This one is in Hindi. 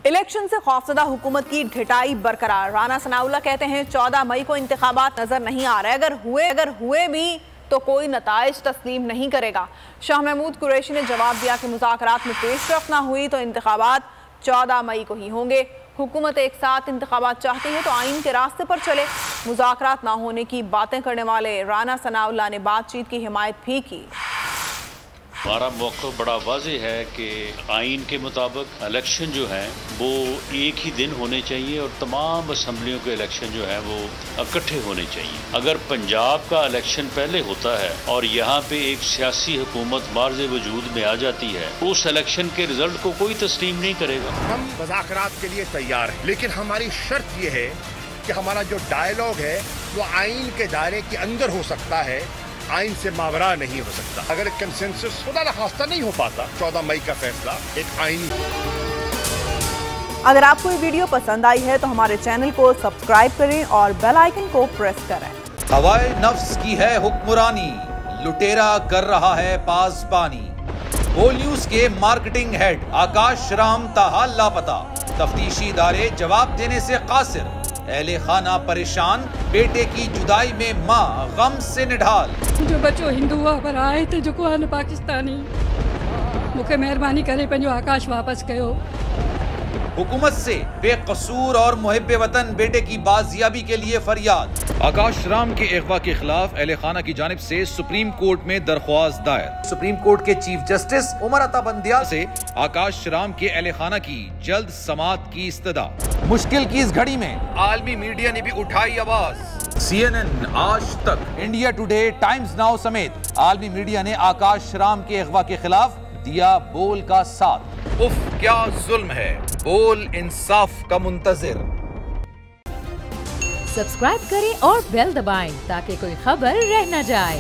इलेक्शन से खौफजदा हुकूमत की ढिठाई बरकरार। राना सनाउल्लाह कहते हैं 14 मई को इंतखाबात नजर नहीं आ रहे, अगर हुए भी तो कोई नताइज तस्लीम नहीं करेगा। शाह महमूद कुरैशी ने जवाब दिया कि मुज़ाकरात में पेशरफ ना हुई तो इंतखाबात 14 मई को ही होंगे। हुकूमत एक साथ इंतखाबात चाहती है तो आइन के रास्ते पर चले। मुज़ाकरात ना होने की बातें करने वाले राना सनाउल्लाह ने बातचीत की हिमायत भी की। हमारा मौक़िफ़ बड़ा वाज़ेह है कि आइन के मुताबिक इलेक्शन जो है वो एक ही दिन होने चाहिए और तमाम असम्बलियों के इलेक्शन जो है वो इकट्ठे होने चाहिए। अगर पंजाब का इलेक्शन पहले होता है और यहाँ पे एक सियासी हुकूमत मार्ज़ वजूद में आ जाती है तो उस इलेक्शन के रिजल्ट को कोई तस्लीम नहीं करेगा। हम मुज़ाकरात के लिए तैयार हैं, लेकिन हमारी शर्त यह है कि हमारा जो डायलॉग है वो आइन के दायरे के अंदर हो सकता है, आइन से मावरा नहीं हो सकता। अगर एक कंसेंसस खुदा न खास्ता नहीं हो पाता 14 मई का फैसला एक आइनी। अगर आपको ये वीडियो पसंद आई है तो हमारे चैनल को सब्सक्राइब करें और बेल आइकन को प्रेस करें। हवाए नफ्स की है हुक्मरानी, लुटेरा कर रहा है पासबानी। बोल न्यूज के मार्केटिंग हेड आकाश राम ताहाल लापता, तफ्तीशी इदारे जवाब देने से कासिर। अहले खाना परेशान, बेटे की जुदाई में माँ गम से निढाल। जो बच्चो हिंदू हुआ पर आए थे जो को पाकिस्तानी, मुझे मेहरबानी करे पंजो आकाश वापस कयो। हुकूमत से बेकसूर और मुहिब्बे वतन बेटे की बाजियाबी के लिए फरियाद। आकाश राम के अगवा के खिलाफ अहले खाना की जानिब से सुप्रीम कोर्ट में दरख्वास्त दायर। सुप्रीम कोर्ट के चीफ जस्टिस उमर अता बंदियाल से आकाश राम के अहले खाना की जल्द समाअत की इस्तदा। मुश्किल की इस घड़ी में आलमी मीडिया ने भी उठाई आवाज। CNN, आज तक, इंडिया टुडे, टाइम्स नाउ समेत आलमी मीडिया ने आकाश राम के अगवा के खिलाफ दिया बोल का साथ। उफ क्या जुल्म है, बोल इंसाफ का मुंतजिर। सब्सक्राइब करें और बेल दबाएं ताकि कोई खबर रह न जाए।